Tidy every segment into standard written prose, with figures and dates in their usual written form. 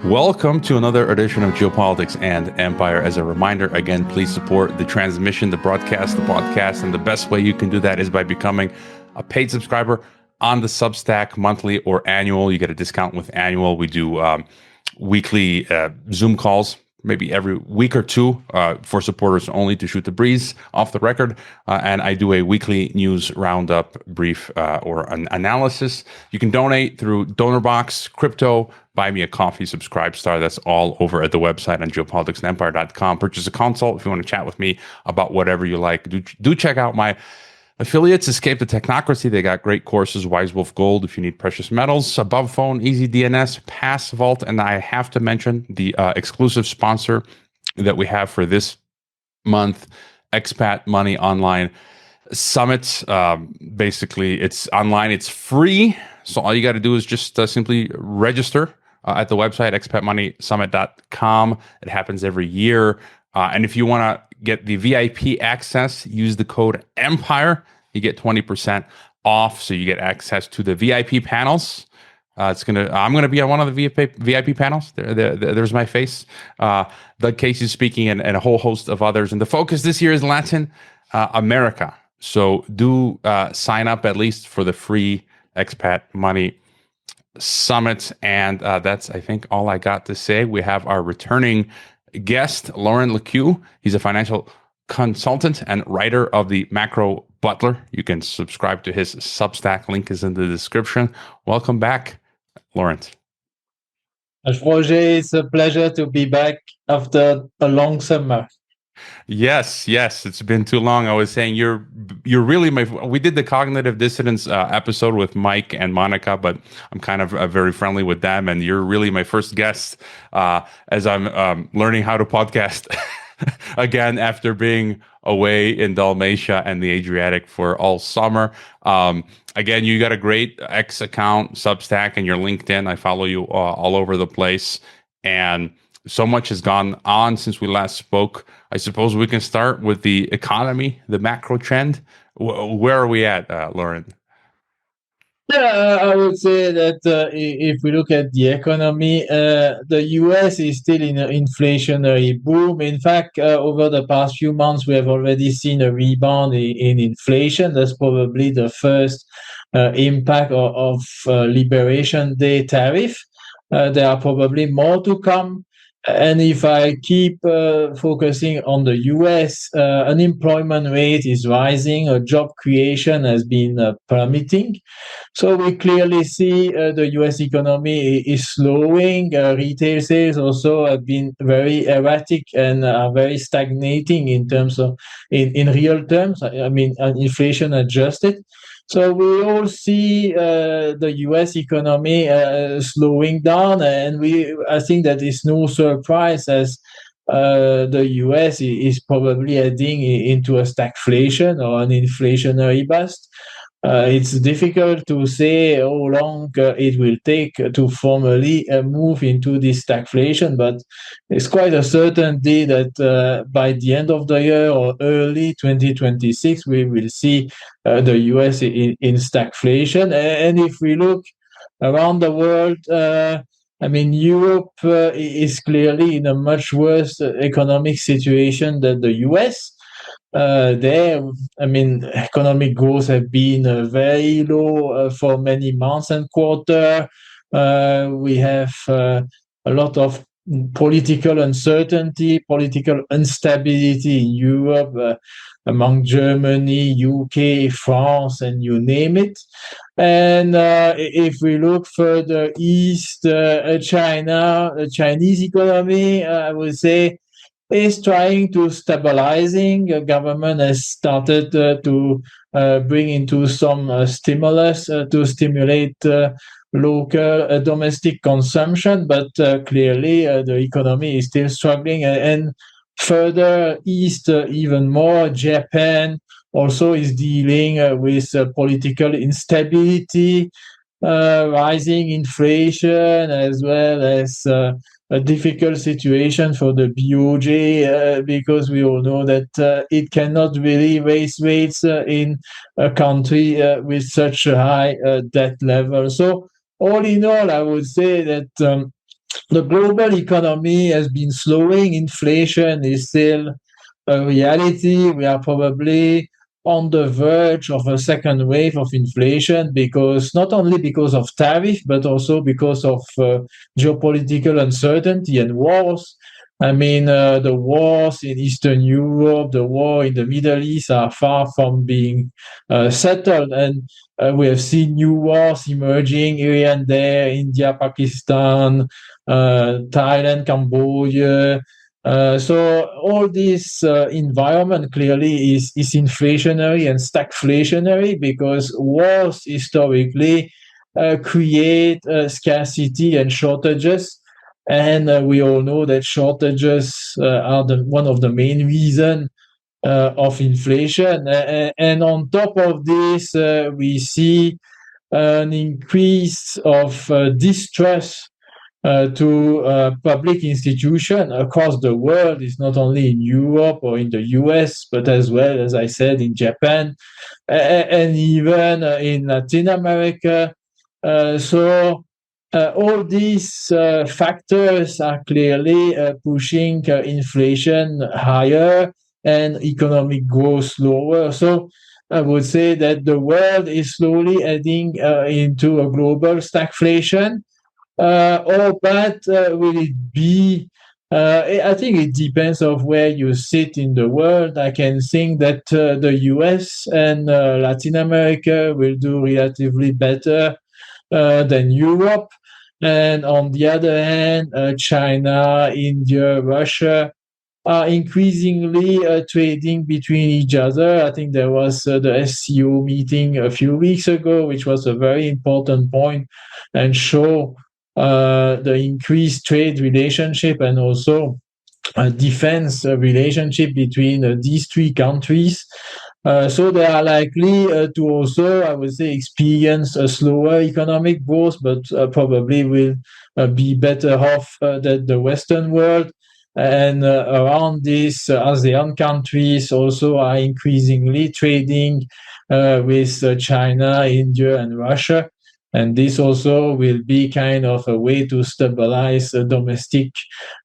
Welcome to another edition of Geopolitics and Empire. As a reminder, again, please support the transmission, the broadcast, the podcast, and the best way you can do that is by becoming a paid subscriber on the Substack, monthly or annual. You get a discount with annual. We do weekly Zoom calls, maybe every week or two, for supporters only, to shoot the breeze off the record. And I do a weekly news roundup brief or an analysis. You can donate through DonorBox, crypto, buy me a coffee, subscribe star. That's all over at the website on geopoliticsandempire.com. Purchase a consult if you want to chat with me about whatever you like. Do check out my affiliates, Escape the Technocracy. They got great courses, Wise Wolf Gold if you need precious metals, Above Phone, Easy DNS, Pass Vault, and I have to mention the exclusive sponsor that we have for this month, Expat Money Online Summit. Basically, it's online, it's free, so all you got to do is just simply register at the website, expatmoneysummit.com. It happens every year. And if you want to get the VIP access, use the code EMPIRE. You get 20% off, so you get access to the VIP panels. I'm gonna be on one of the VIP panels. There's my face. Doug Casey's speaking, and a whole host of others. And the focus this year is Latin America. So do sign up at least for the free Expat Money Summit. And that's, I think, all I got to say. We have our returning guest, Laurent Lequeu. He's a financial consultant and writer of the Macro Butler. You can subscribe to his Substack. Link is in the description. Welcome back, Laurent. Roger, it's a pleasure to be back after a long summer. Yes, it's been too long. I was saying you're really we did the cognitive dissonance episode with Mike and Monica, but I'm kind of very friendly with them, and you're really my first guest as I'm learning how to podcast again after being away in Dalmatia and the Adriatic for all summer. Again, you got a great X account, Substack, and your LinkedIn. I follow you all over the place, and so much has gone on since we last spoke. I suppose we can start with the economy, the macro trend. Where are we at, Laurent? Yeah, I would say that if we look at the economy, the US is still in an inflationary boom. In fact, over the past few months, we have already seen a rebound in inflation. That's probably the first impact of Liberation Day tariff. There are probably more to come. And if I keep focusing on the US, unemployment rate is rising, job creation has been plummeting. So we clearly see the US economy is slowing. Retail sales also have been very erratic and are very stagnating in terms of, in real terms, I mean, inflation adjusted. So we all see the U.S. economy slowing down, and I think that is no surprise, as the U.S. is probably heading into a stagflation or an inflationary bust. It's difficult to say how long it will take to formally move into this stagflation, but it's quite a certainty that by the end of the year or early 2026, we will see the US in stagflation. And if we look around the world, I mean, Europe is clearly in a much worse economic situation than the US. There, I mean, economic growth have been very low for many months and quarter. We have a lot of political uncertainty, political instability in Europe, among Germany, UK, France, and you name it. And if we look further east, China, the Chinese economy, I would say, is trying to stabilizing. The government has started to bring into some stimulus to stimulate local domestic consumption, but clearly the economy is still struggling. And further east, even more, Japan also is dealing with political instability, rising inflation, as well as a difficult situation for the BOJ because we all know that it cannot really raise rates in a country with such a high debt level. So all in all, I would say that the global economy has been slowing. Inflation is still a reality. We are probably on the verge of a second wave of inflation because not only because of tariff, but also because of geopolitical uncertainty and wars. I mean, the wars in Eastern Europe, the war in the Middle East are far from being settled. And we have seen new wars emerging here and there: India, Pakistan, Thailand, Cambodia. So all this environment clearly is inflationary and stagflationary, because wars historically create scarcity and shortages. And we all know that shortages are one of the main reasons of inflation. And on top of this, we see an increase of distrust to public institutions across the world. It's not only in Europe or in the US, but as well, as I said, in Japan and even in Latin America. So all these factors are clearly pushing inflation higher and economic growth lower. So I would say that the world is slowly heading into a global stagflation. Or bad will it be? I think it depends of where you sit in the world. I can think that the US and Latin America will do relatively better than Europe. And on the other hand, China, India, Russia are increasingly trading between each other. I think there was the SCO meeting a few weeks ago, which was a very important point and show the increased trade relationship and also a defense relationship between these three countries. So they are likely to also, I would say, experience a slower economic growth, but probably will be better off than the Western world. And around these ASEAN countries also are increasingly trading with China, India, and Russia. And this also will be kind of a way to stabilize the domestic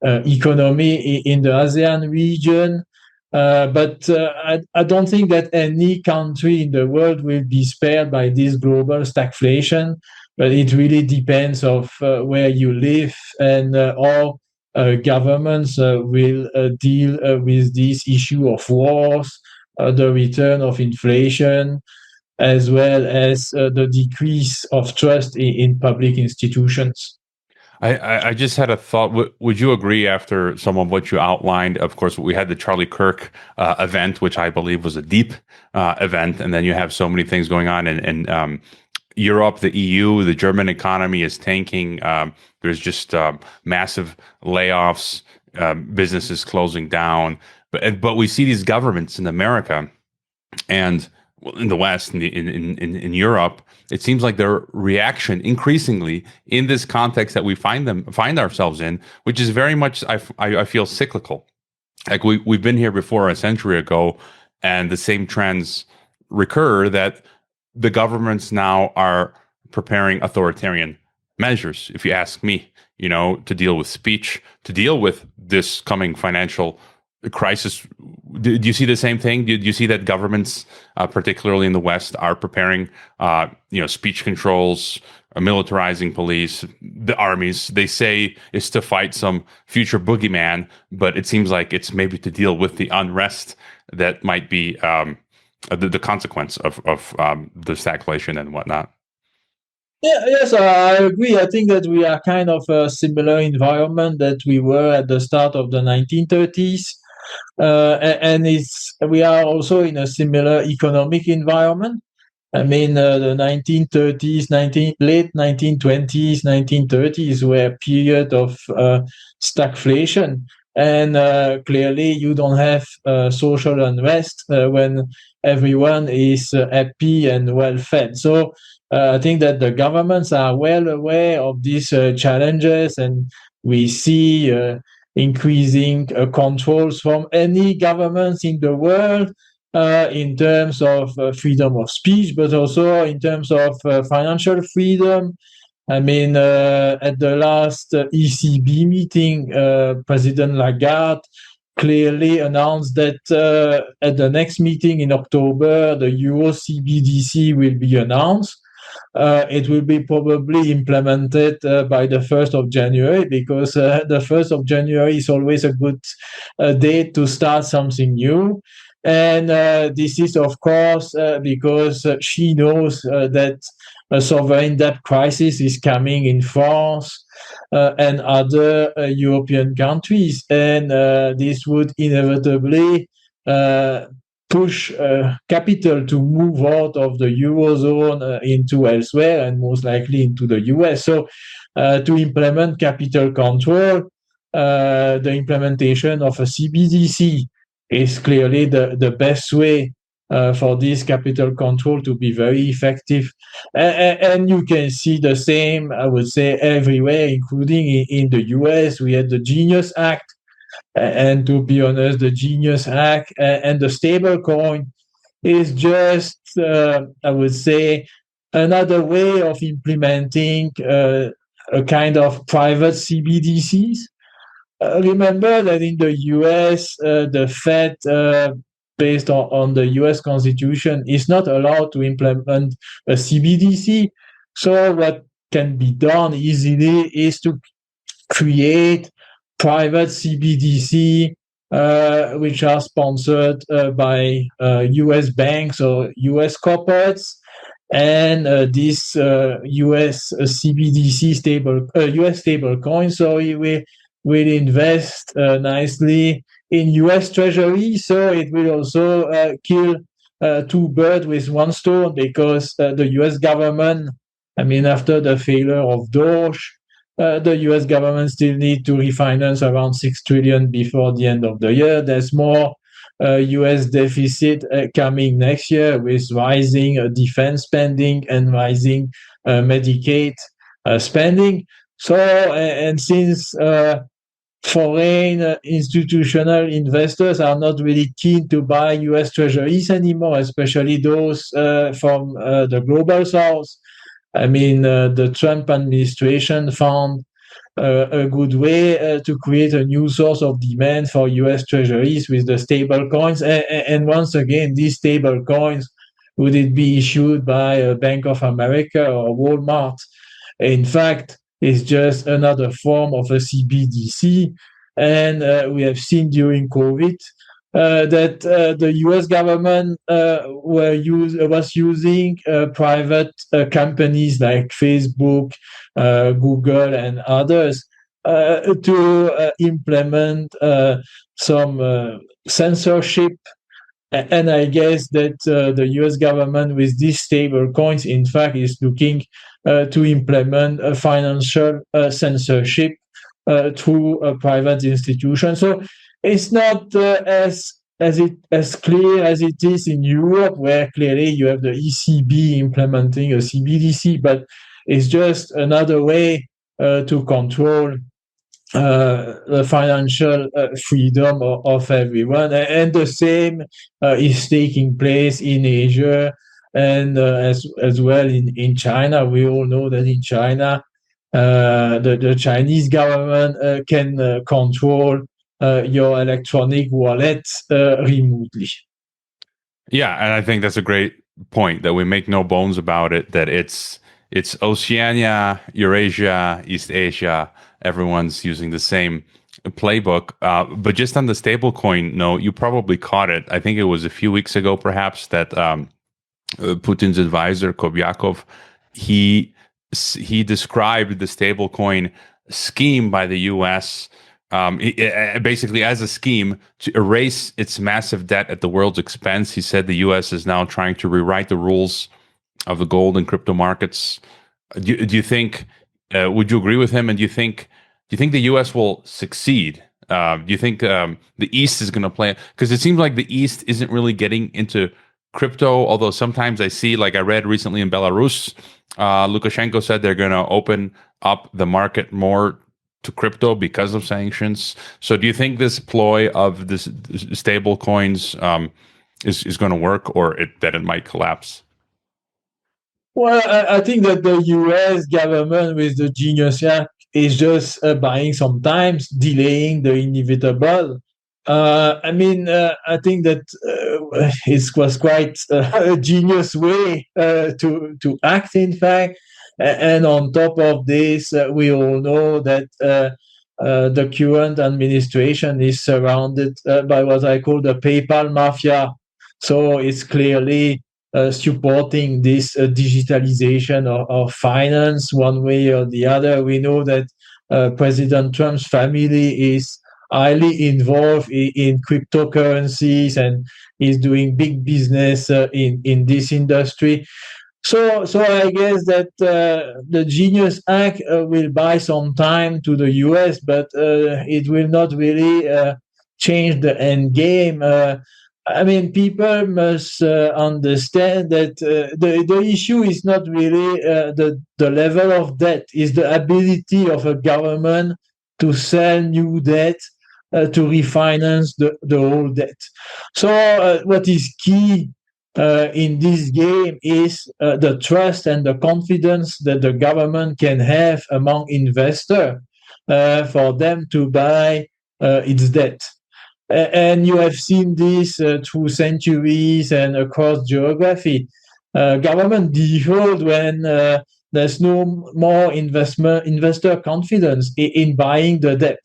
economy in the ASEAN region. But I don't think that any country in the world will be spared by this global stagflation. But it really depends of where you live and how governments will deal with this issue of wars, the return of inflation, as well as the decrease of trust in public institutions. I just had a thought. Would you agree, after some of what you outlined? Of course, we had the Charlie Kirk event, which I believe was a deep event, and then you have so many things going on in Europe, the EU, the German economy is tanking. There's just massive layoffs, businesses closing down. But we see these governments in America and in the West, in Europe, it seems like their reaction increasingly in this context that we find ourselves in, which is very much, I feel, cyclical. Like we've been here before a century ago, and the same trends recur, that the governments now are preparing authoritarian measures, if you ask me, to deal with speech, to deal with this coming financial crisis. Do you see the same thing? Do you see that governments, particularly in the West, are preparing, speech controls, militarizing police, the armies? They say it's to fight some future boogeyman, but it seems like it's maybe to deal with the unrest that might be the consequence of the stagflation and whatnot. Yeah, yes, I agree. I think that we are kind of a similar environment that we were at the start of the 1930s. And we are also in a similar economic environment. I mean, the 1930s, late 1920s, 1930s were a period of stagflation. And clearly, you don't have social unrest when everyone is happy and well fed. So I think that the governments are well aware of these challenges, and we see increasing controls from any governments in the world in terms of freedom of speech, but also in terms of financial freedom. I mean, at the last ECB meeting, President Lagarde clearly announced that at the next meeting in October, the Euro CBDC will be announced. It will be probably implemented by the 1st of January, because the 1st of January is always a good date to start something new. And this is, of course, because she knows that a sovereign debt crisis is coming in France and other European countries. And this would inevitably push capital to move out of the Eurozone into elsewhere, and most likely into the US. So to implement capital control, the implementation of a CBDC is clearly the best way for this capital control to be very effective. And you can see the same, I would say, everywhere, including in the US. We had the Genius Act, and to be honest, the Genius Act and the stablecoin is just, I would say, another way of implementing a kind of private CBDCs. Remember that in the US, the Fed, based on the US Constitution, is not allowed to implement a CBDC. So what can be done easily is to create private CBDC, which are sponsored by US banks or US corporates. And this US CBDC US stable coin, so it will invest nicely in US Treasury. So it will also kill two birds with one stone, because the US government, I mean, after the failure of Doge, the US government still need to refinance around 6 trillion before the end of the year. There's more US deficit coming next year, with rising defense spending and rising Medicaid spending. So, and since foreign institutional investors are not really keen to buy US treasuries anymore, especially those from the global south, I mean, the Trump administration found a good way to create a new source of demand for US treasuries with the stable coins. And once again, these stable coins, would it be issued by a Bank of America or Walmart? In fact, it's just another form of a CBDC. And we have seen during COVID that the US government was using private companies like Facebook, Google, and others to implement some censorship. And I guess that the US government, with these stable coins, in fact, is looking to implement a financial censorship through a private institution. So it's not as clear as it is in Europe, where clearly you have the ECB implementing a CBDC, but it's just another way to control the financial freedom of everyone. And the same is taking place in Asia, and as well in China. We all know that in China, the Chinese government can control your electronic wallet remotely. Yeah, and I think that's a great point, that we make no bones about it, that it's Oceania, Eurasia, East Asia, everyone's using the same playbook. But just on the stablecoin note, you probably caught it. I think it was a few weeks ago, perhaps, that Putin's advisor, Kobyakov, he described the stablecoin scheme by the U.S. Basically as a scheme to erase its massive debt at the world's expense. He said the U.S. is now trying to rewrite the rules of the gold and crypto markets. Do you think? Would you agree with him? And do you think the U.S. will succeed? Do you think the East is going to play? Because it seems like the East isn't really getting into crypto. Although sometimes I see, like I read recently in Belarus, Lukashenko said they're going to open up the market more to crypto because of sanctions. So do you think this ploy of this stable coins is going to work, or that it might collapse? Well, I think that the U.S. government with the Genius Act is just buying some time, delaying the inevitable. I think that it was quite a genius way to act, in fact. And on top of this, we all know that the current administration is surrounded by what I call the PayPal mafia. So it's clearly supporting this digitalization of finance one way or the other. We know that President Trump's family is highly involved in cryptocurrencies and is doing big business in this industry. So I guess that the Genius Act will buy some time to the US, but it will not really change the end game. People must understand that the issue is not really the level of debt, is the ability of a government to sell new debt to refinance the old debt. So what is key in this game is the trust and the confidence that the government can have among investors for them to buy its debt. And you have seen this through centuries and across geography. Government default when there's no more investor confidence in buying the debt.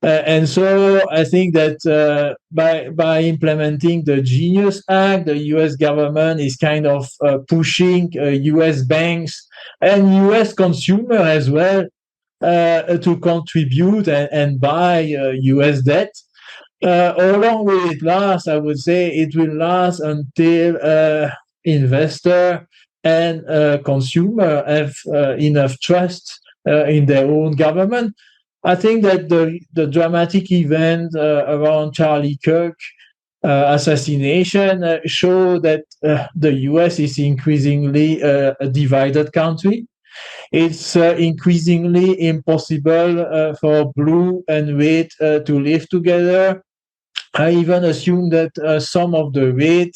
And so I think that by implementing the Genius Act, the U.S. government is kind of pushing U.S. banks and U.S. consumer as well to contribute and buy U.S. debt. How long will it last? I would say it will last until investor and consumer have enough trust in their own government. I think that the dramatic event around Charlie Kirk assassination show that the U.S. is increasingly a divided country. It's increasingly impossible for blue and red to live together. I even assume that some of the red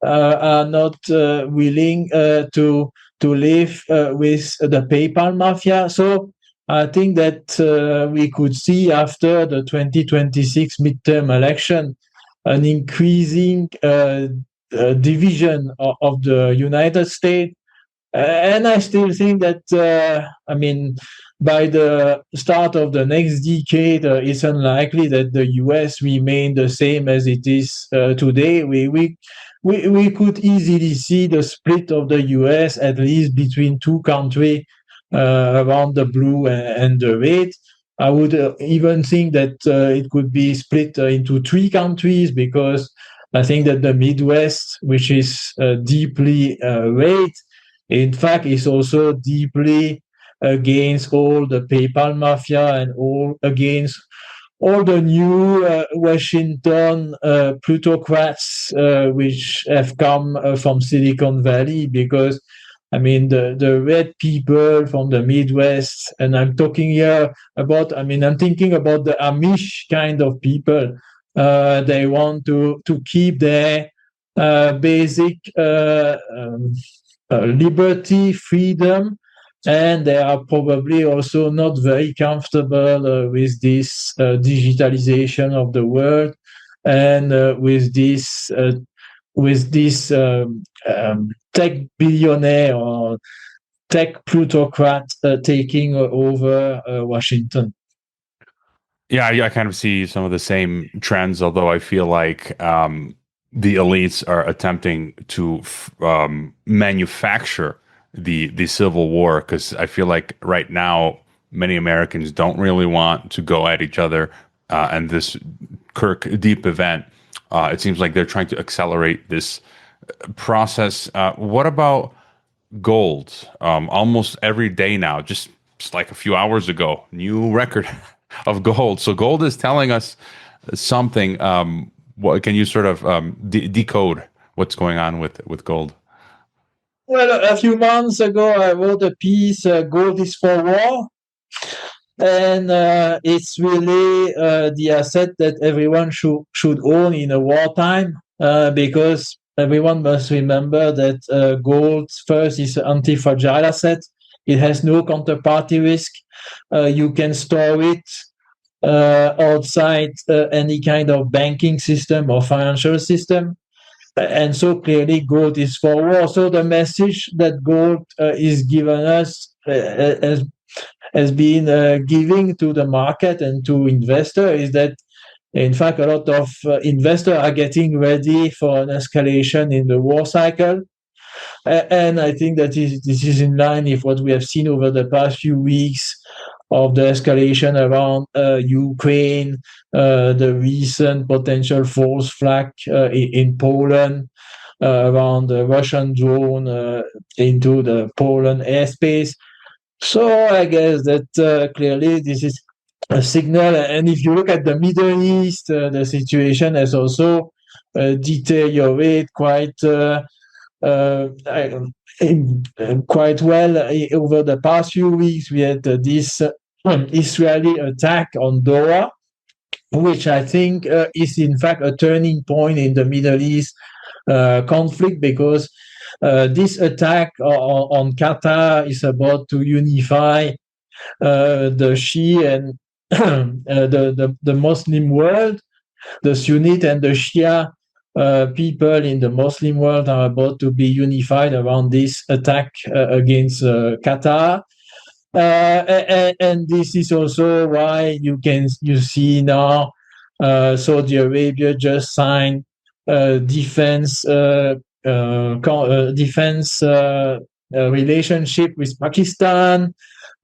are not willing to live with the PayPal mafia. So I think that we could see after the 2026 midterm election an increasing division of the United States. And I still think that, by the start of the next decade, it's unlikely that the US remain the same as it is today. We could easily see the split of the US, at least between two countries around the blue and the red. I would even think that it could be split into three countries, because I think that the Midwest, which is deeply red, in fact, is also deeply against all the PayPal mafia and all against all the new Washington plutocrats which have come from Silicon Valley, because the red people from the Midwest, and I'm talking here about, I'm thinking about the Amish kind of people. They want to keep their basic liberty, freedom, and they are probably also not very comfortable with this digitalization of the world and with this tech billionaire or tech plutocrat taking over Washington. Yeah, I kind of see some of the same trends, although I feel like the elites are attempting to manufacture the civil war, because I feel like right now many Americans don't really want to go at each other, and this Kirk Deep event, it seems like they're trying to accelerate this process. What about gold? Almost every day now, just like a few hours ago, new record of gold. So gold is telling us something. What can you sort of decode what's going on with gold? Well, a few months ago, I wrote a piece, Gold is for War. And it's really the asset that everyone should own in a wartime, because everyone must remember that gold first is an anti-fragile asset. It has no counterparty risk. You can store it outside any kind of banking system or financial system. And so clearly gold is forward. So the message that gold is given us has been giving to the market and to investors is that in fact a lot of investors are getting ready for an escalation in the war cycle. And I think that this is in line with what we have seen over the past few weeks of the escalation around Ukraine, the recent potential false flag in Poland, around the Russian drone into the Poland airspace. So I guess that clearly this is a signal. And if you look at the Middle East, the situation has also deteriorated quite well over the past few weeks. We had this Israeli attack on Doha, which I think is in fact a turning point in the Middle East conflict, because this attack on Qatar is about to unify the Shia and the Muslim world. The Sunnite and the Shia people in the Muslim world are about to be unified around this attack against Qatar. And this is also why you see now Saudi Arabia just signed defense relationship with Pakistan.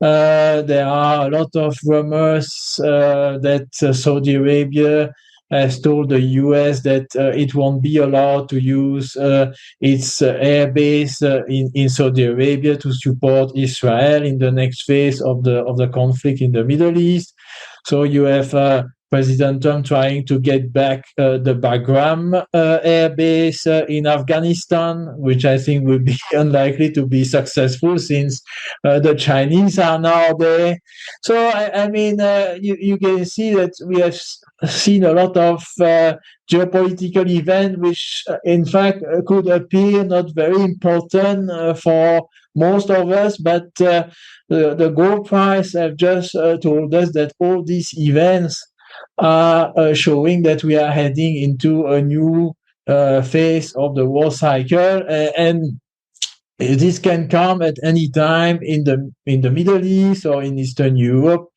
There are a lot of rumors that Saudi Arabia has told the US that it won't be allowed to use its airbase in Saudi Arabia to support Israel in the next phase of the conflict in the Middle East. So you have President Trump trying to get back the Bagram airbase in Afghanistan, which I think will be unlikely to be successful since the Chinese are now there. So, you can see that we have seen a lot of geopolitical events, which in fact could appear not very important for most of us, but the gold price have just told us that all these events are showing that we are heading into a new phase of the war cycle, and this can come at any time in the Middle East or in Eastern Europe,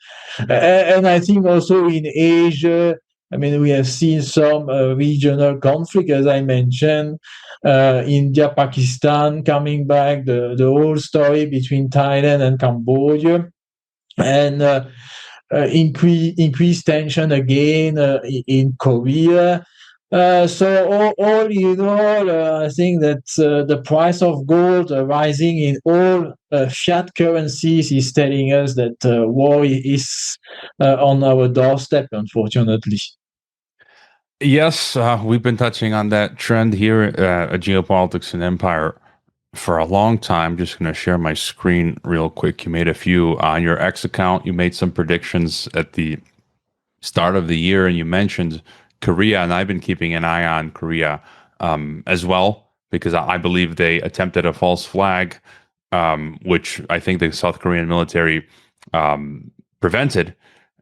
and I think also in Asia. I mean, we have seen some regional conflict, as I mentioned, India, Pakistan coming back, the whole story between Thailand and Cambodia, and increased tension again in Korea. So all in all, I think that the price of gold rising in all fiat currencies is telling us that war is on our doorstep, unfortunately. Yes, we've been touching on that trend here at Geopolitics and Empire for a long time. Just going to share my screen real quick. You made a few on your X account. You made some predictions at the start of the year, and you mentioned Korea, and I've been keeping an eye on Korea as well, because I believe they attempted a false flag, which I think the South Korean military prevented.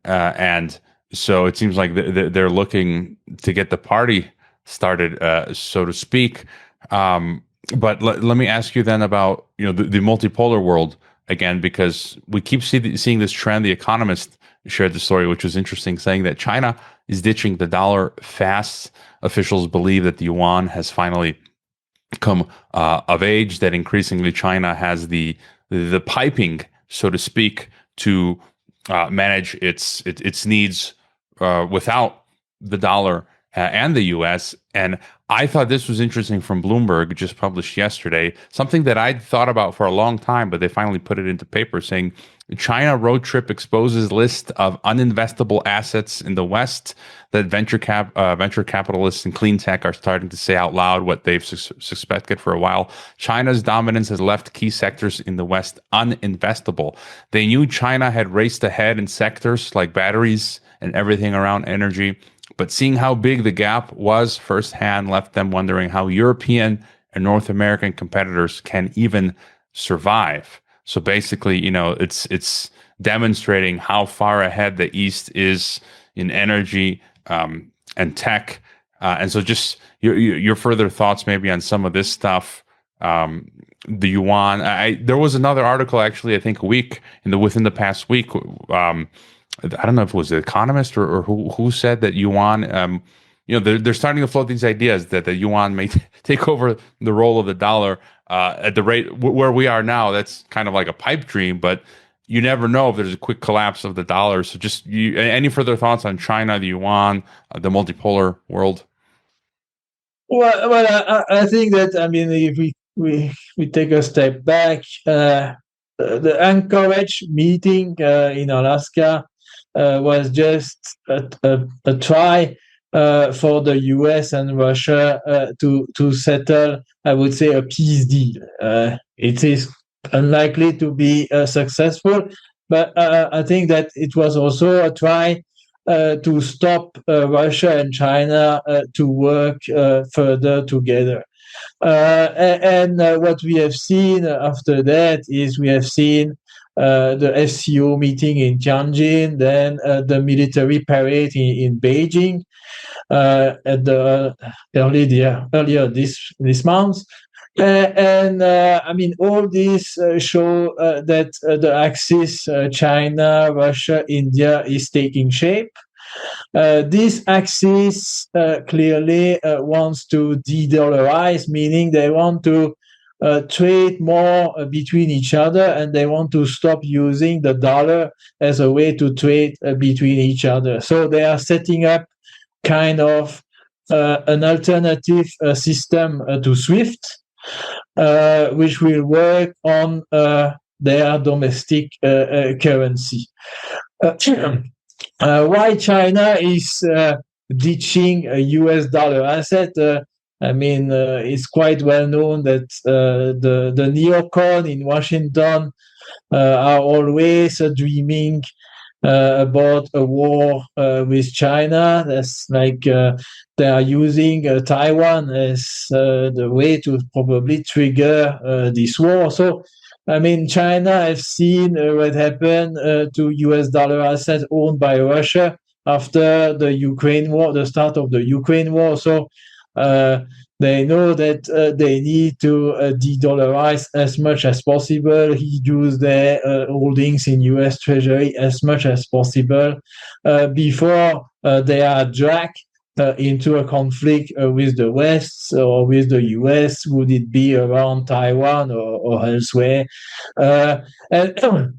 And so it seems like they're looking to get the party started, so to speak. But let me ask you then about the multipolar world again, because we keep seeing this trend. The Economist shared the story, which was interesting, saying that China is ditching the dollar fast. Officials believe that the yuan has finally come of age, that increasingly China has the piping, so to speak, to manage its needs without the dollar and the U.S. And I thought this was interesting from Bloomberg, just published yesterday, something that I'd thought about for a long time, but they finally put it into paper, saying China road trip exposes list of uninvestable assets in the West, that venture capitalists and clean tech are starting to say out loud what they've suspected for a while. China's dominance has left key sectors in the West uninvestable. They knew China had raced ahead in sectors like batteries and everything around energy, But seeing how big the gap was firsthand left them wondering how European and North American competitors can even survive. So basically, it's demonstrating how far ahead the East is in energy and tech. And so just your further thoughts maybe on some of this stuff. The yuan. There was another article actually, I think within the past week. I don't know if it was The Economist or who said that yuan. They're starting to float these ideas that the yuan may take over the role of the dollar at the rate where we are now. That's kind of like a pipe dream, but you never know if there's a quick collapse of the dollar. So just any further thoughts on China, the yuan, the multipolar world? Well, I think that, I mean, if we take a step back, the Anchorage meeting in Alaska was just a try for the US and Russia to settle, I would say, a peace deal. It is unlikely to be successful, but I think that it was also a try to stop Russia and China to work further together. And what we have seen after that is we have seen the SCO meeting in Tianjin, then the military parade in Beijing at the earlier this month. I mean, all these show that the axis China, Russia, India is taking shape. This axis clearly wants to de-dollarize, meaning they want to trade more between each other, and they want to stop using the dollar as a way to trade between each other. So they are setting up kind of an alternative system to SWIFT, which will work on their domestic currency. Why China is ditching a US dollar asset? I mean, it's quite well known that the neocon in Washington are always dreaming about a war with China. That's like they are using Taiwan as the way to probably trigger this war. So, I mean, China has seen what happened to US dollar assets owned by Russia after the Ukraine war, the start of the Ukraine war. So they know that they need to de-dollarize as much as possible, reduce their holdings in US Treasury as much as possible before they are dragged into a conflict with the West or with the US. Would it be around Taiwan or elsewhere? And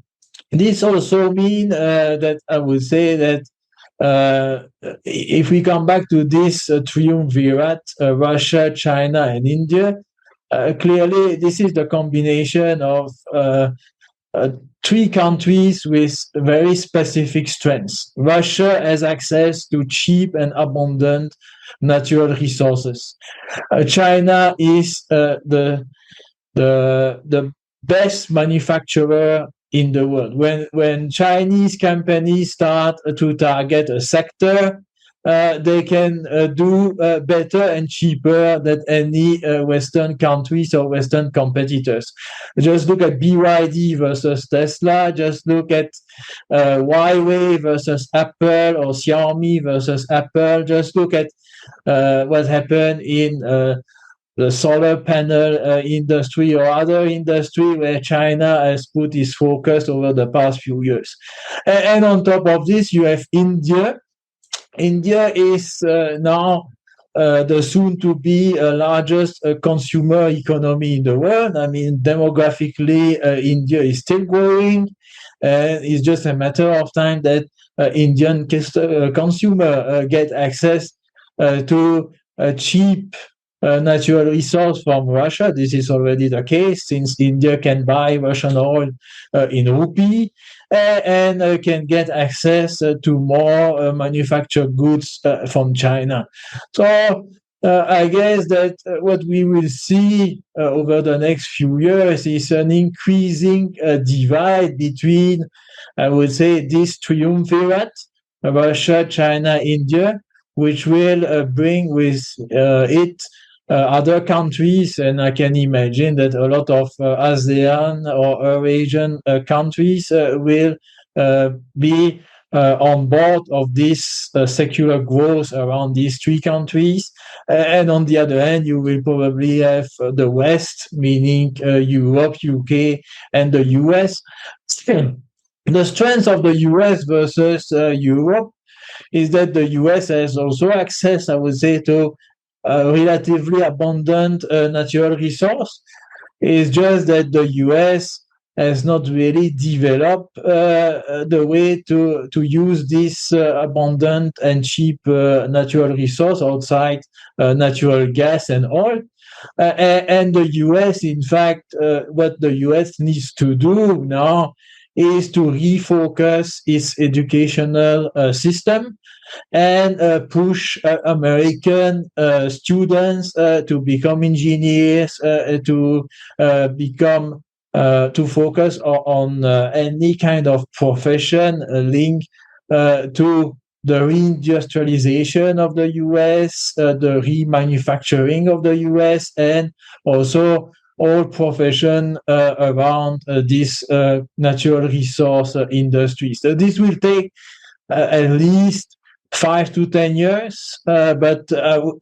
this also means that I would say that if we come back to this triumvirate, Russia, China, and India, clearly this is the combination of three countries with very specific strengths. Russia has access to cheap and abundant natural resources. China is the best manufacturer in the world. When Chinese companies start to target a sector, they can do better and cheaper than any Western countries or Western competitors. Just look at BYD versus Tesla. Just look at Huawei versus Apple or Xiaomi versus Apple. Just look at what happened in the solar panel industry or other industry where China has put its focus over the past few years. And on top of this, you have India. India is now the soon-to-be largest consumer economy in the world. I mean, demographically, India is still growing, and it's just a matter of time that Indian consumer get access to cheap natural resource from Russia. This is already the case since India can buy Russian oil in rupee and can get access to more manufactured goods from China. So I guess that what we will see over the next few years is an increasing divide between, I would say, this triumvirate, Russia, China, India, which will bring with it other countries, and I can imagine that a lot of ASEAN or Eurasian countries will be on board of this secular growth around these three countries. And on the other hand, you will probably have the West, meaning Europe, UK, and the US. The strength of the US versus Europe is that the US has also access, I would say, to relatively abundant natural resource. It's just that the US has not really developed the way to use this abundant and cheap natural resource outside natural gas and oil. And the US, in fact, what the US needs to do now is to refocus its educational system and push American students to become engineers, to become to focus on any kind of profession linked to the reindustrialization of the US, the remanufacturing of the US, and also all profession around this natural resource industry. So this will take at least 5 to 10 years. But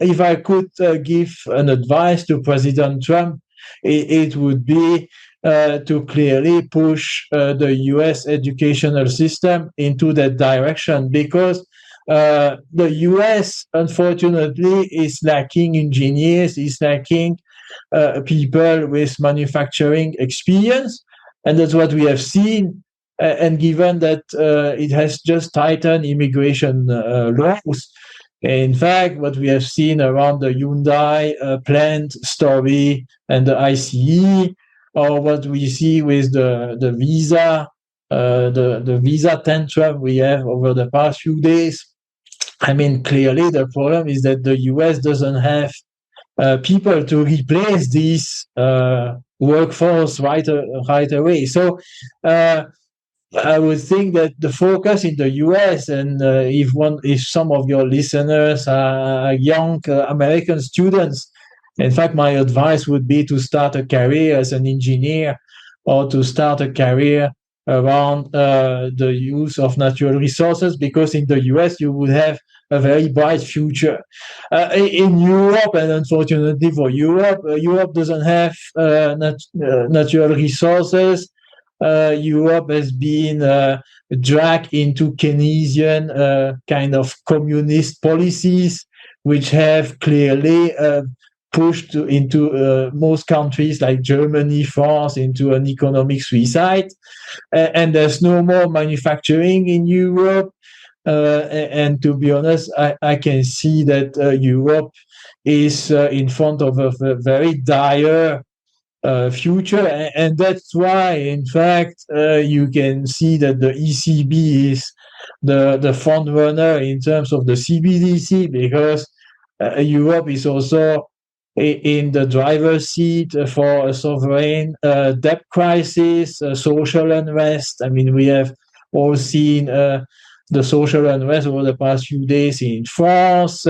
if I could give an advice to President Trump, it would be to clearly push the US educational system into that direction, because the US, unfortunately, is lacking engineers, is lacking people with manufacturing experience. And that's what we have seen. And given that it has just tightened immigration laws, in fact, what we have seen around the Hyundai plant story and the ICE, or what we see with the visa, the visa tantrum we have over the past few days. I mean, clearly the problem is that the US doesn't have people to replace this workforce right away. So I would think that the focus in the US, and if some of your listeners are young American students, in fact, my advice would be to start a career as an engineer, or to start a career around the use of natural resources, because in the US you would have a very bright future. In Europe, and unfortunately for Europe, Europe doesn't have natural resources. Europe has been dragged into Keynesian kind of communist policies, which have clearly pushed into most countries like Germany, France, into an economic suicide. And there's no more manufacturing in Europe. And to be honest, I can see that Europe is in front of a very dire future, and that's why, in fact, you can see that the ECB is the front runner in terms of the CBDC, because Europe is also in the driver's seat for a sovereign debt crisis, social unrest. I mean, we have all seen the social unrest over the past few days in France.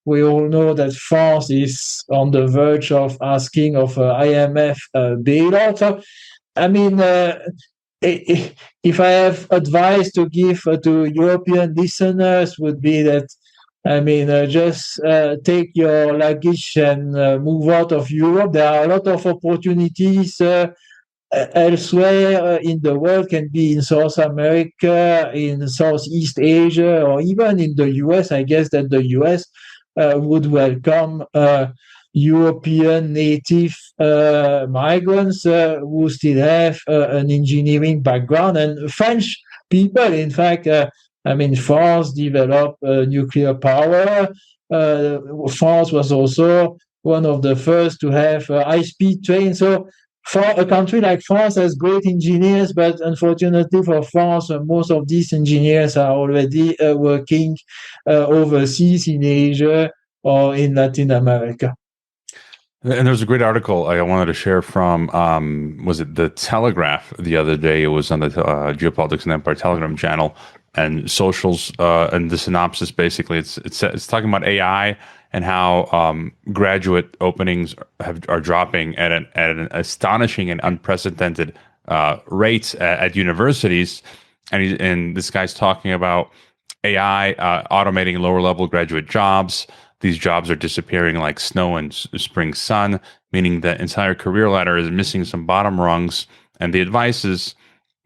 We all know that France is on the verge of asking of IMF bailout. So, I mean, if I have advice to give to European listeners, would be that, I mean, just take your luggage and move out of Europe. There are a lot of opportunities elsewhere in the world, can be in South America, in Southeast Asia, or even in the US. I guess that the US would welcome European native migrants who still have an engineering background, and French people. In fact, I mean, France developed nuclear power. France was also one of the first to have high-speed trains. So for a country like France has great engineers, but unfortunately for France, most of these engineers are already working overseas in Asia or in Latin America. And there's a great article I wanted to share from, was it the Telegraph the other day? It was on the Geopolitics and Empire Telegram channel, and socials. And the synopsis basically, it's talking about AI and how graduate openings are dropping at an astonishing and unprecedented rates at universities. And this guy's talking about AI automating lower level graduate jobs. These jobs are disappearing like snow in spring sun, meaning the entire career ladder is missing some bottom rungs. And the advice is,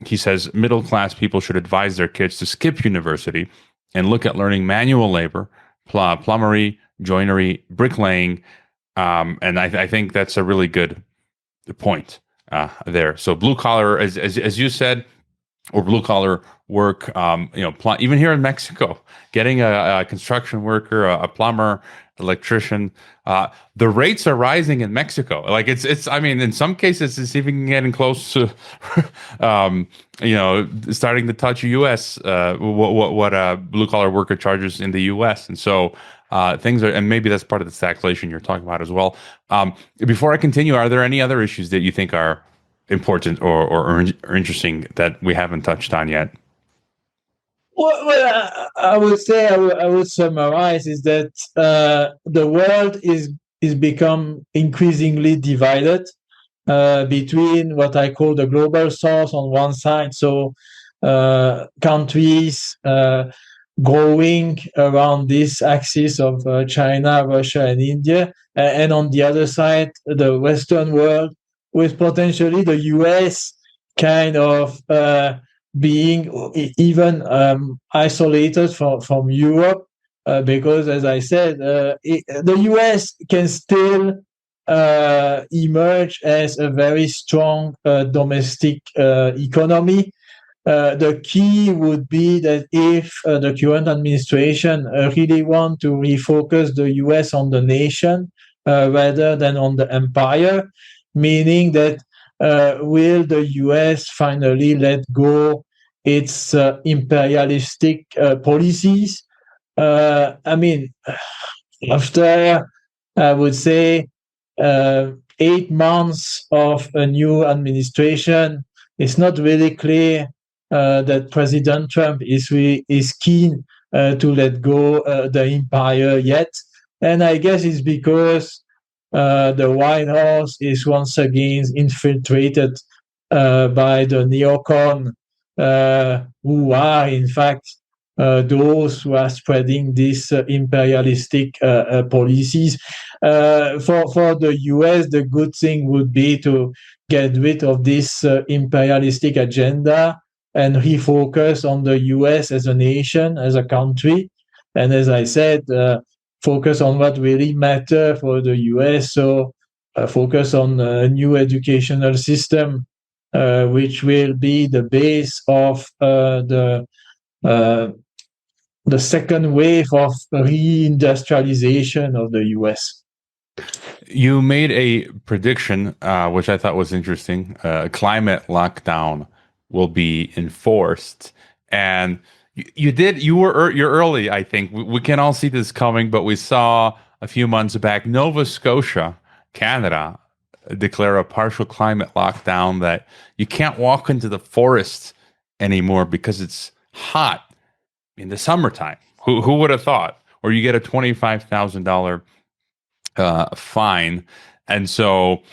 he says, middle class people should advise their kids to skip university and look at learning manual labor, plumbery, joinery, bricklaying. And I think that's a really good point there. So blue collar, as you said, or blue collar work, even here in Mexico, getting a construction worker, a plumber, electrician, the rates are rising in Mexico. Like it's, I mean, in some cases, it's even getting close to, starting to touch U.S. What a blue collar worker charges in the U.S. And so things are, and maybe that's part of the stagflation you're talking about as well. Before I continue, are there any other issues that you think are important or interesting that we haven't touched on yet? Well, I would say I would summarize is that the world is become increasingly divided between what I call the global south on one side, so countries growing around this axis of China, Russia, and India, and on the other side, the Western world, with potentially the US kind of being even isolated from Europe, because, as I said, the US can still emerge as a very strong domestic economy. The key would be that if the current administration really want to refocus the US on the nation rather than on the empire, meaning that will the US finally let go its imperialistic policies? I mean, after, I would say, 8 months of a new administration, it's not really clear that President Trump is keen to let go the empire yet. And I guess it's because the White House is once again infiltrated by the neocon, who are in fact those who are spreading these imperialistic policies. For the US, the good thing would be to get rid of this imperialistic agenda and refocus on the US as a nation, as a country. And as I said, focus on what really matters for the US. So focus on a new educational system, which will be the base of the second wave of reindustrialization of the US. You made a prediction, which I thought was interesting. Climate lockdown will be enforced, and you're early. I think we can all see this coming, but we saw a few months back Nova Scotia, Canada, declare a partial climate lockdown that you can't walk into the forest anymore because it's hot in the summertime. Who would have thought? Or you get a $25,000 fine. And so,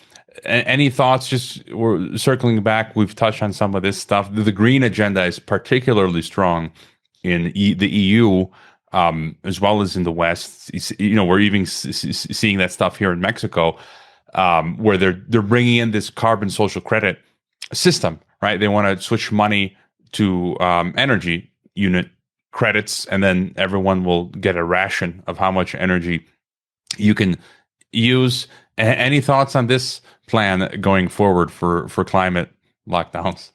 any thoughts? Just we're circling back. We've touched on some of this stuff. The green agenda is particularly strong in the EU, as well as in the West. We're even seeing that stuff here in Mexico, where they're bringing in this carbon social credit system. Right? They want to switch money to energy unit credits, and then everyone will get a ration of how much energy you can use. Any thoughts on this plan going forward for climate lockdowns?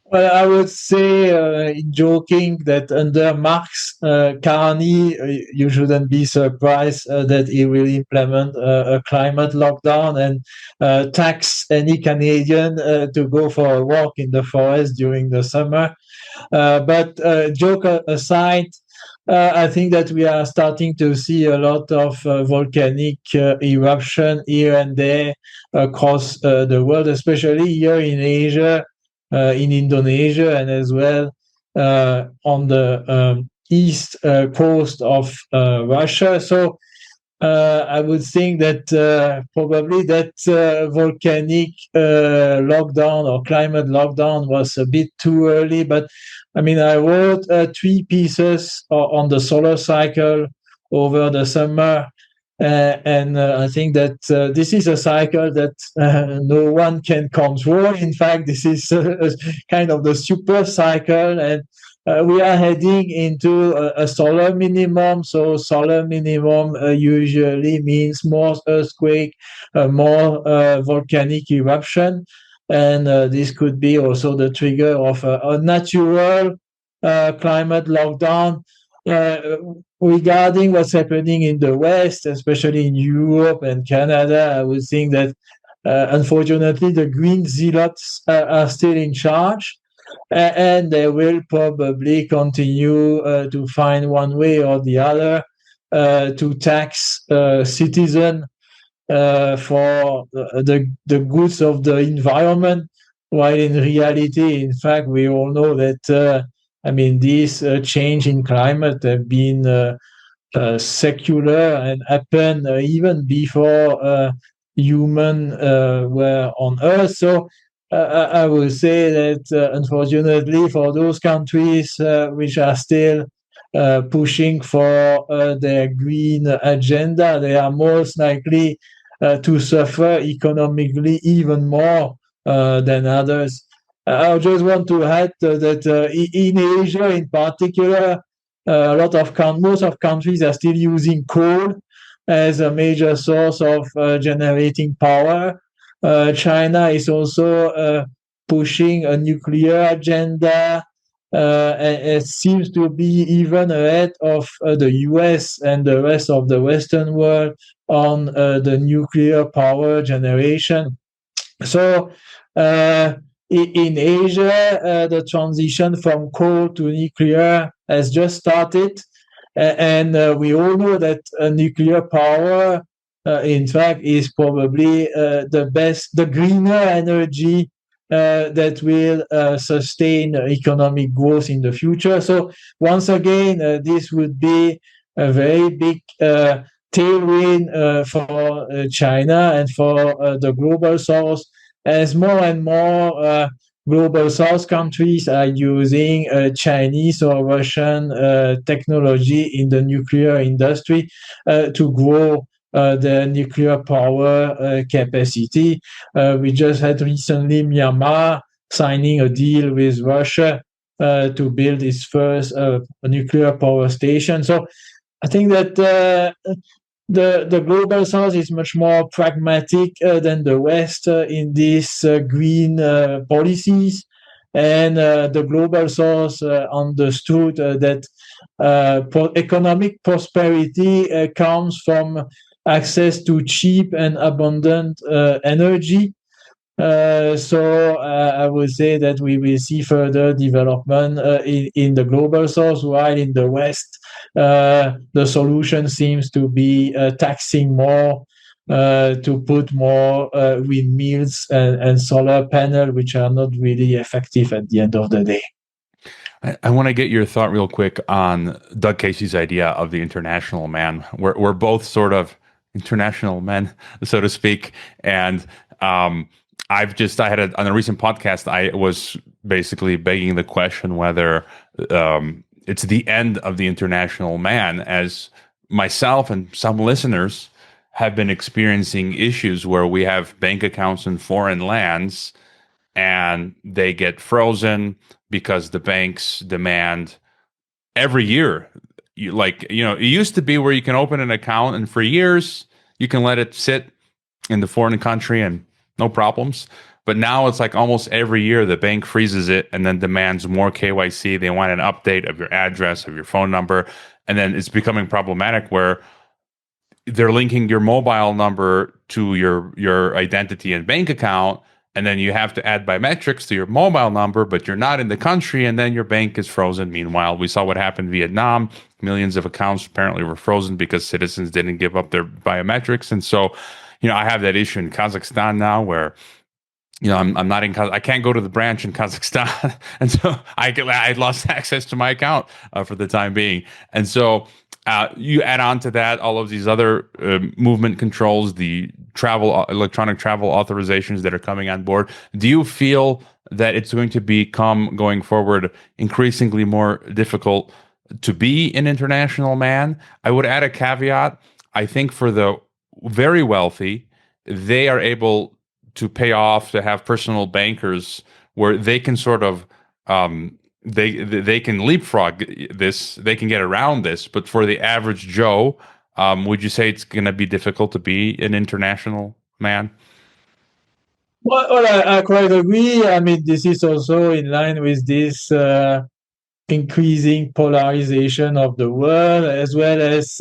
Well, I would say, joking, that under Mark's Carney, you shouldn't be surprised that he will implement a climate lockdown and tax any Canadian to go for a walk in the forest during the summer. But joke aside, I think that we are starting to see a lot of volcanic eruption here and there across the world, especially here in Asia, in Indonesia, and as well on the east coast of Russia. So I would think that probably that volcanic lockdown or climate lockdown was a bit too early. But I mean, I wrote 3 pieces on the solar cycle over the summer. And I think that this is a cycle that no one can control. In fact, this is kind of the super cycle. And we are heading into a solar minimum. So solar minimum usually means more earthquake, more volcanic eruption. And this could be also the trigger of a natural climate lockdown. Regarding what's happening in the West, especially in Europe and Canada, I would think that unfortunately the green zealots are still in charge, and they will probably continue to find one way or the other to tax citizens for the goods of the environment, while in reality, in fact, we all know that I mean, this change in climate have been secular and happened even before human were on Earth. So I would say that unfortunately for those countries which are still pushing for their green agenda, they are most likely to suffer economically even more than others. I just want to add that in Asia, in particular, most of countries are still using coal as a major source of generating power. China is also pushing a nuclear agenda, and it seems to be even ahead of the US and the rest of the Western world on the nuclear power generation. So in Asia, the transition from coal to nuclear has just started. And we all know that nuclear power, in fact, is probably the greener energy that will sustain economic growth in the future. So once again, this would be a very big tailwind for China and for the global south, as more and more global south countries are using Chinese or Russian technology in the nuclear industry to grow the nuclear power capacity. We just had recently Myanmar signing a deal with Russia to build its first nuclear power station. So I think that the global south is much more pragmatic than the West in these green policies. And the global south understood that economic prosperity comes from access to cheap and abundant energy. So I would say that we will see further development in the global south, while in the West, the solution seems to be taxing more to put more windmills and solar panels, which are not really effective at the end of the day. I want to get your thought real quick on Doug Casey's idea of the international man. We're both sort of international men, so to speak. And I had on a recent podcast, I was basically begging the question whether it's the end of the international man, as myself and some listeners have been experiencing issues where we have bank accounts in foreign lands and they get frozen because the banks demand every year. It used to be where you can open an account and for years you can let it sit in the foreign country and no problems. But now it's like almost every year the bank freezes it and then demands more KYC. They want an update of your address, of your phone number. And then it's becoming problematic where they're linking your mobile number to your identity and bank account. And then you have to add biometrics to your mobile number, but you're not in the country, and then your bank is frozen. Meanwhile, we saw what happened in Vietnam. Millions of accounts apparently were frozen because citizens didn't give up their biometrics. And so, I have that issue in Kazakhstan now where I'm not in. I can't go to the branch in Kazakhstan, and so I lost access to my account for the time being. And so you add on to that all of these other movement controls, the electronic travel authorizations that are coming on board. Do you feel that it's going to become going forward increasingly more difficult to be an international man? I would add a caveat. I think for the very wealthy, they are able to pay off to have personal bankers where they can sort of they can leapfrog this, they can get around this. But for the average Joe, would you say it's going to be difficult to be an international man? Well, I quite agree. I mean, this is also in line with this increasing polarization of the world, as well as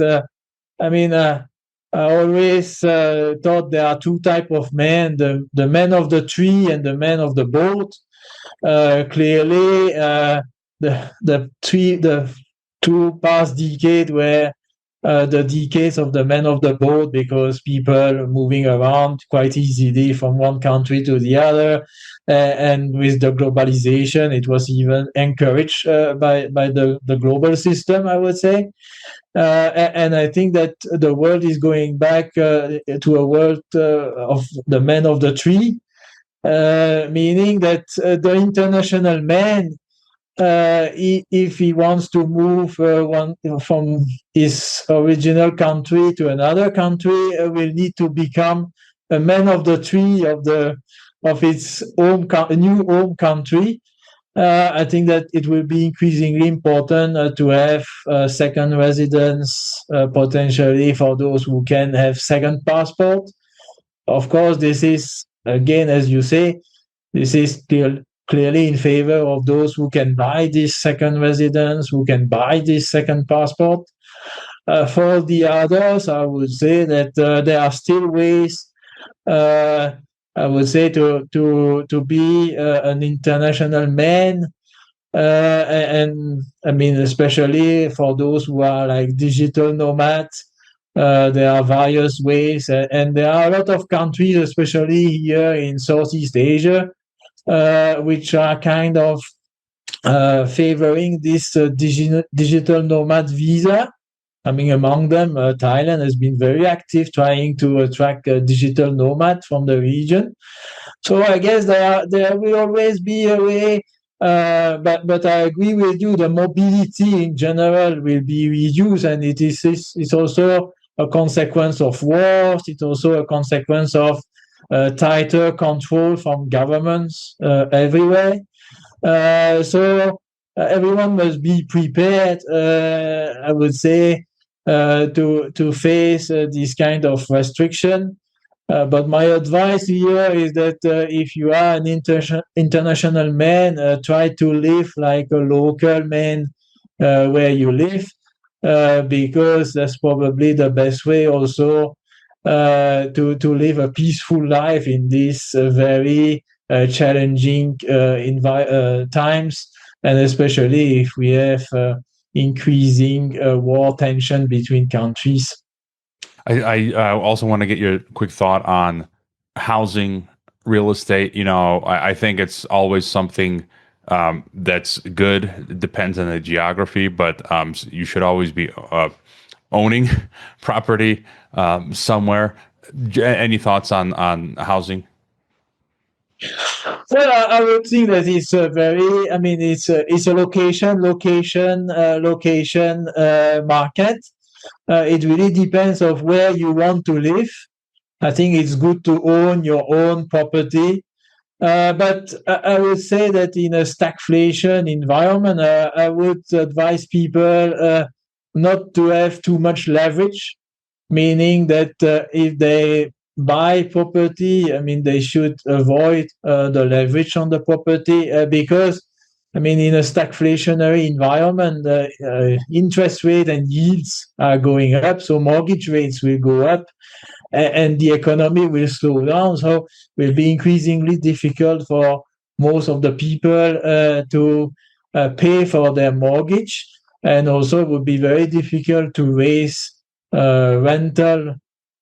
I mean, I always thought there are two type of men: the man of the tree and the man of the boat. Clearly, the two past decade were the decades of the man of the boat, because people moving around quite easily from one country to the other, and with the globalization, it was even encouraged by the global system, I would say. And I think that the world is going back to a world of the man of the tree, meaning that the international man, if he wants to move from his original country to another country, will need to become a man of the tree of its new home country. I think that it will be increasingly important to have second residence, potentially for those who can have second passport. Of course, this is, again, as you say, this is still clearly in favor of those who can buy this second residence, who can buy this second passport. For the others, I would say that there are still ways, I would say, to be an international man. And I mean, especially for those who are like digital nomads, there are various ways, and there are a lot of countries, especially here in Southeast Asia, which are kind of favoring this digital nomad visa. I mean, among them, Thailand has been very active trying to attract digital nomads from the region. So I guess there will always be a way, but I agree with you. The mobility in general will be reduced, and it's also a consequence of wars. It's also a consequence of tighter control from governments everywhere. So everyone must be prepared, I would say, to face this kind of restriction. But my advice here is that if you are an international man, try to live like a local man where you live, because that's probably the best way also to live a peaceful life in this very challenging times, and especially if we have increasing war tension between countries. I also want to get your quick thought on housing, real estate. I think it's always something that's good. It depends on the geography, but you should always be owning property somewhere. Any thoughts on housing? Well, I would think that it's a very, I mean, it's a location market. It really depends of where you want to live. I think it's good to own your own property. But I would say that in a stagflation environment, I would advise people not to have too much leverage, meaning that if they buy property, I mean, they should avoid the leverage on the property, because, I mean, in a stagflationary environment, interest rate and yields are going up, so mortgage rates will go up, and the economy will slow down. So it will be increasingly difficult for most of the people to pay for their mortgage, and also it would be very difficult to raise rental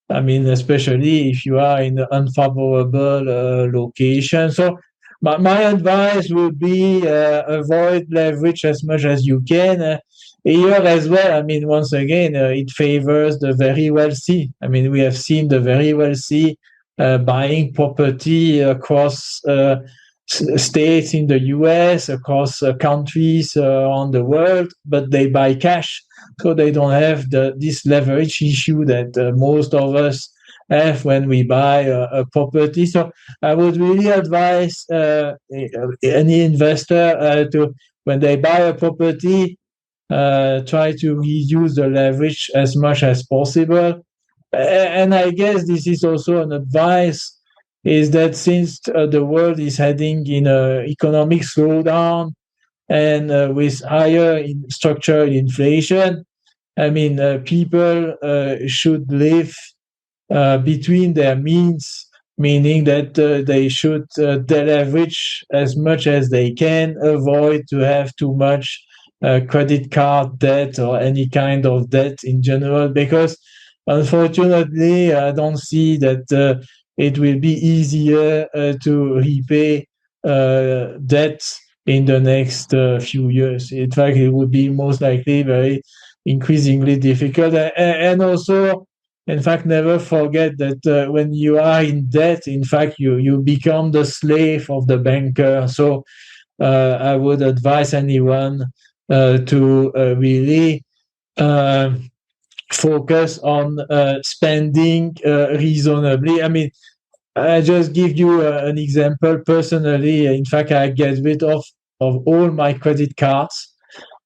I mean, especially if you are in an unfavorable location. So my advice would be avoid leverage as much as you can. Here as well, I mean, once again, it favors the very wealthy. I mean, we have seen the very wealthy buying property across states in the US, across countries around the world, but they buy cash. So they don't have this leverage issue that most of us have when we buy a property. So I would really advise any investor to, when they buy a property, try to reduce the leverage as much as possible. And I guess this is also an advice, is that since the world is heading in an economic slowdown and with higher structural inflation, I mean, people should live between their means, meaning that they should deleverage as much as they can, avoid to have too much credit card debt or any kind of debt in general, because unfortunately, I don't see that it will be easier to repay debt in the next few years. In fact, it would be most likely very increasingly difficult. And also, in fact, never forget that when you are in debt, in fact, you become the slave of the banker. So I would advise anyone to really focus on spending reasonably. I mean, I just give you an example. Personally, in fact, I get rid of all my credit cards.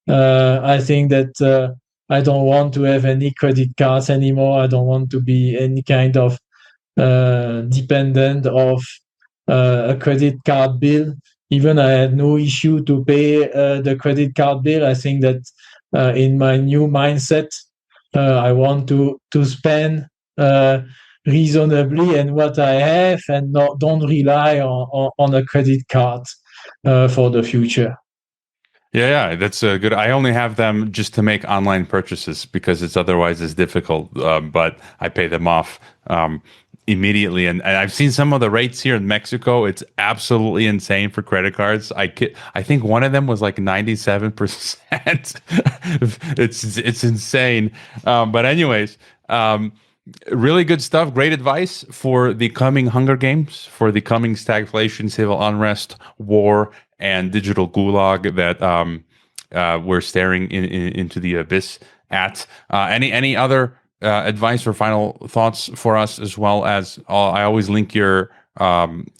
I think that I don't want to have any credit cards anymore. I don't want to be any kind of dependent of a credit card bill. Even I had no issue to pay the credit card bill. I think that in my new mindset, I want to spend reasonably and what I have, and don't rely on a credit card for the future. Yeah, that's good. I only have them just to make online purchases because it's difficult. But I pay them off immediately, and I've seen some of the rates here in Mexico. It's absolutely insane for credit cards. I think one of them was like 97%. It's insane. But anyways. Really good stuff. Great advice for the coming Hunger Games, for the coming stagflation, civil unrest, war, and digital gulag that we're staring into the abyss at. Any other advice or final thoughts for us, as well as I always link your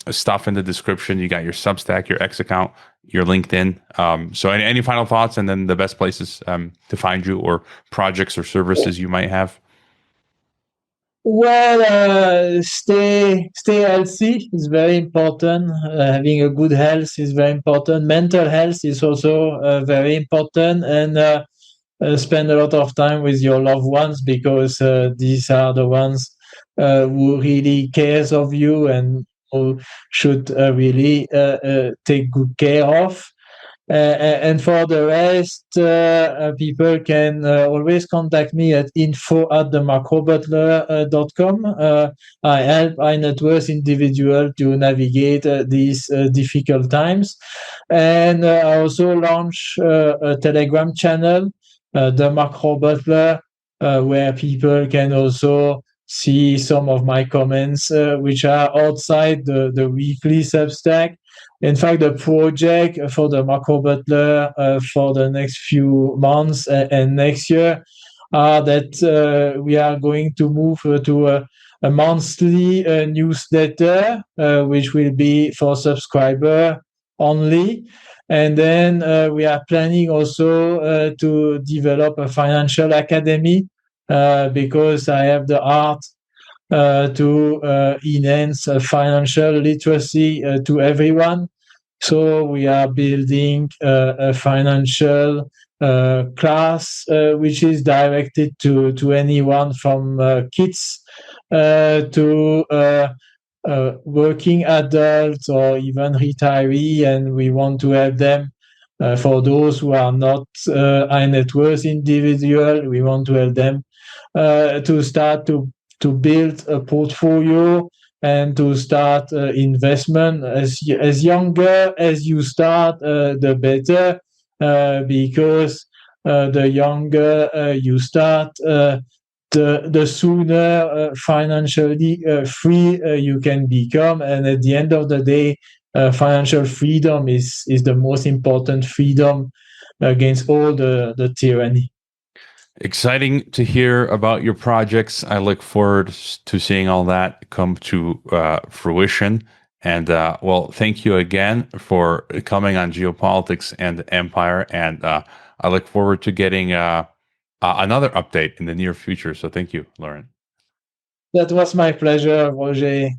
stuff in the description. You got your Substack, your X account, your LinkedIn. So any final thoughts, and then the best places to find you, or projects or services you might have? Well, stay healthy is very important. Having a good health is very important. Mental health is also very important, and spend a lot of time with your loved ones, because these are the ones who really cares of you and who should really take good care of. And for the rest, people can always contact me at info@themacrobutler.com. I help high net worth individuals to navigate these difficult times. And I also launch a Telegram channel, the Macro Butler, where people can also see some of my comments, which are outside the weekly Substack. In fact, the project for the Macro Butler for the next few months and next year are that we are going to move to a monthly newsletter, which will be for subscriber only. And then we are planning also to develop a financial academy, because I have the art to enhance financial literacy to everyone. So we are building a financial class which is directed to anyone from kids to working adults or even retiree, and we want to help them. For those who are not high net worth individual, we want to help them to start to to build a portfolio and to start investment. As younger as you start, the better, because the younger you start, the sooner financially free you can become. And at the end of the day, financial freedom is the most important freedom against all the tyranny. Exciting to hear about your projects. I look forward to seeing all that come to fruition. And well, thank you again for coming on Geopolitics and Empire. And I look forward to getting another update in the near future. So thank you, Laurent. That was my pleasure, Roger.